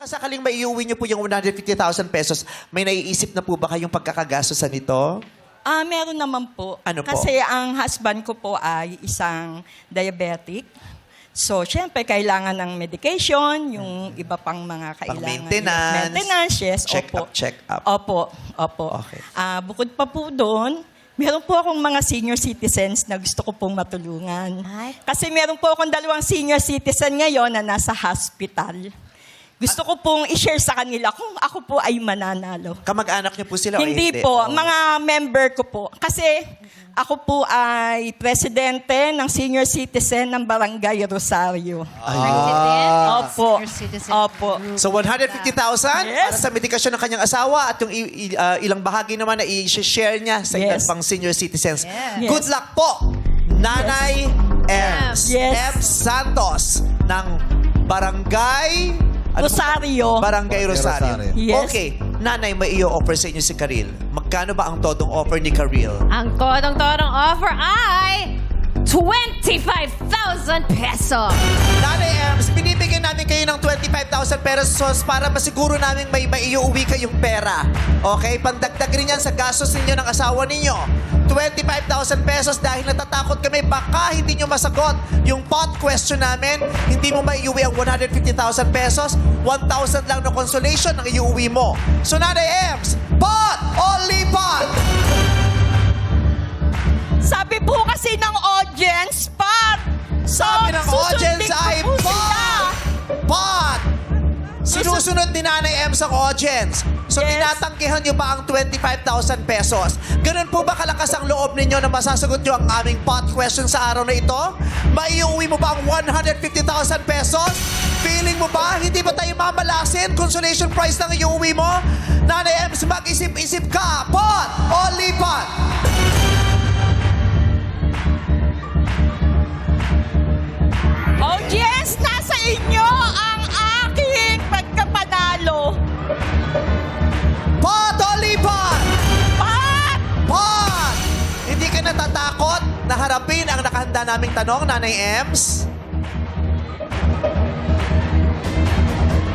Sakaling maiuwi niyo po yung 150,000 pesos, may naiisip na po ba kayong pagkakagastosan nito? Meron naman po. Ano po? Kasi ang husband ko po ay isang diabetic. So, syempre, kailangan ng medication, yung iba pang mga kailangan. Pang-maintenance. Maintenance, yes. Check Opo. up, check up. Opo. Okay. Bukod pa po doon, meron po akong mga senior citizens na gusto ko pong matulungan. Ay. Kasi meron po akong 2 senior citizen ngayon na nasa hospital. Gusto ko pong i-share sa kanila kung ako po ay mananalo. Kamag-anak niyo po sila o Hindi hindi? po, Oh. mga member ko po. Kasi ako po ay presidente ng senior citizen ng Barangay Rosario. Opo. Senior citizen. Opo. So 150,000 para Yes. sa medikasyon ng kanyang asawa at yung ilang bahagi naman na i-share niya sa ilang Yes. pang senior citizens. Yes. Good luck po, Nanay Ems. Yes. Ems Santos ng Barangay... Barangay Rosario. Yes. Okay, Nanay, may i-offer sa inyo si Karil. Magkano ba ang todong offer ni Karil? Ang todong-todong offer ay 25,000 pesos. Nanay Ems, binibigyan namin kayo ng 25,000 pesos para masiguro namin may maiuwi kayong pera. Okay? Pandagdag rin yan sa gastos ninyo ng asawa ninyo. 25,000 pesos dahil natatakot kami baka hindi nyo masagot yung pot question namin. Hindi mo maiuwi ang 150,000 pesos. 1,000 lang na consolation ang iuwi mo. So Nanay Ems, pot o lipat? Sabi po kasi ng audience, Pat! Sabi ng audience ay po sila. pot! Sinusunod ni Nanay Ems ang audience. So, Yes. tinatangkihan nyo ba ang 25,000 pesos? Ganun po ba kalakas ang loob ninyo na masasagot nyo ang aming pot question sa araw na ito? Maiuwi mo ba ang 150,000 pesos? Feeling mo ba? Hindi ba tayo mamalasin? Consolation prize lang iuwi mo? Nanay Ems, mag-isip-isip ka. Pot o lipat? Audience, nasa inyo ang aking pagkapanalo. Pot o lipat? Pat! Pot! Hindi ka natatakot na harapin ang nakahanda naming tanong, Nanay Ems?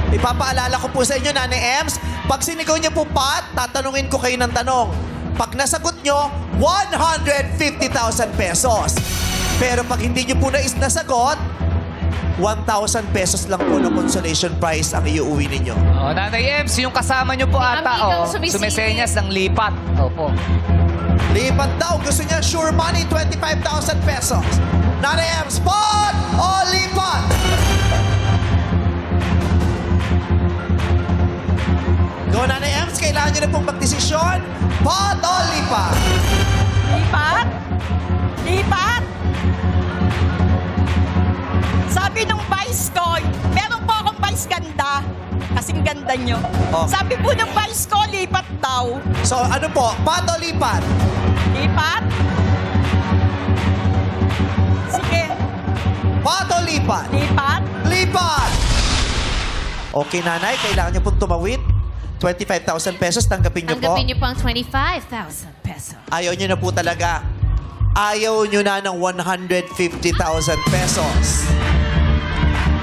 Ipapaalala ko po sa inyo, Nanay Ems, pag sinigaw niyo po pot, tatanungin ko kayo ng tanong. Pag nasagot nyo, 150,000 pesos. Pero pag hindi nyo po nasagot, 1,000 pesos lang po na consolation prize ang iuwi ninyo. Oh, Nanay Ems, yung kasama nyo po ata, Amigang sumisenyas ng lipat. Opo. Lipat daw. Gusto niya sure money, 25,000 pesos. Nanay Ems, pot o lipat? Go, Nanay Ems. Kailangan niyo na pong magdesisyon. Pot o lipat? Lipat? Lipat? Sabi nung vice ko, meron po akong vice ganda. Kasing ganda nyo. Oh. Sabi po ng vice ko, lipat daw. So, ano po? Pot o lipat? Lipat? Sige, Pot o lipat? lipat? Lipat! Okay, Nanay. Kailangan niyo pong tumawid. 25,000 pesos. Tanggapin niyo po. Tanggapin niyo po ang 25,000 pesos. Ayaw nyo na po talaga. Ayaw nyo na ng 150,000 pesos.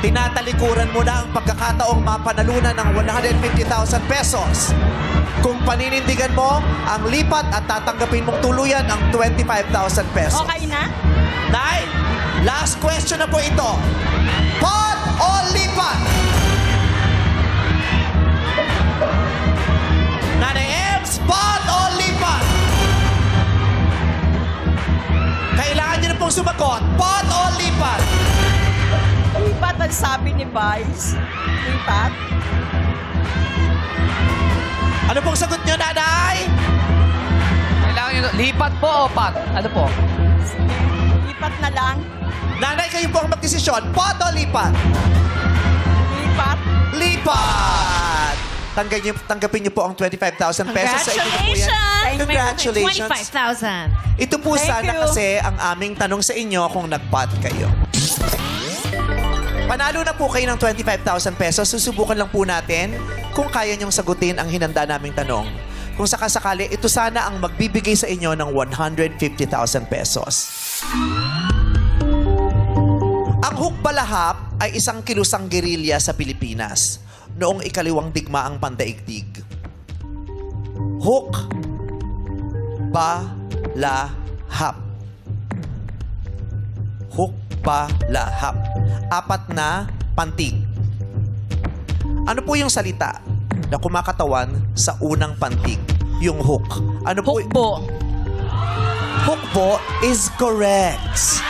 Tinatalikuran mo na ang pagkakataong mapanalunan ng 150,000 pesos. Kung paninindigan mo ang lipat at tatanggapin mong tuluyan ang 25,000 pesos. Okay na? Nay, last question na po ito. Pot o lipat? Nanay Ems, pot o lipat? Kailangan nyo na pong sumagot. Pot o lipat? Lipat ang sabi ni Vice. Lipat? Ano pong sagot nyo, Nanay? Kailangan nyo, lipat po o pat? Ano po? Sige, lipat na lang. Nanay, kayo po ang magdesisyon. Pot o lipat? Lipat? Lipat! Tanggapin niyo po ang 25,000 pesos. Sa inyo na po yan. Congratulations. 25,000. Ito po Thank sana you. kasi ang aming tanong sa inyo kung nagpot kayo. Panalo na po kayo ng 25,000 pesos. Susubukan lang po natin kung kaya niyong sagutin ang hinanda naming tanong. Kung sakasakali, ito sana ang magbibigay sa inyo ng 150,000 pesos. Ang hukbalahap ay isang kilusang gerilya sa Pilipinas. noong ikaliwang digmaang pandaigdig? Hook, balahap. Hook, balahap. 4 na pantig. Ano po yung salita na kumakatawan sa unang pantig? Yung hook. Ano po? Hook po. Hook po is correct.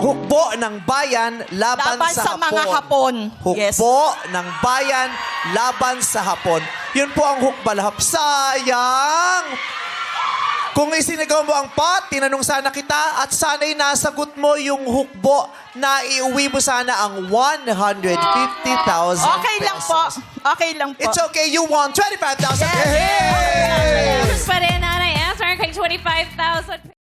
Hukbo ng bayan laban sa mga Hapon. Yes. Hukbo ng bayan laban sa Hapon. Yun po ang hukbalahap. Sayang! Kung isinigaw mo ang pot, tinanong sana kita at sana'y nasagot mo yung hukbo na iuwi mo sana ang 150,000 Okay lang po. pesos. Okay lang po. It's okay. You won 25,000. Yes. Hey! Pa rin, nanay. Answer kay 25,000.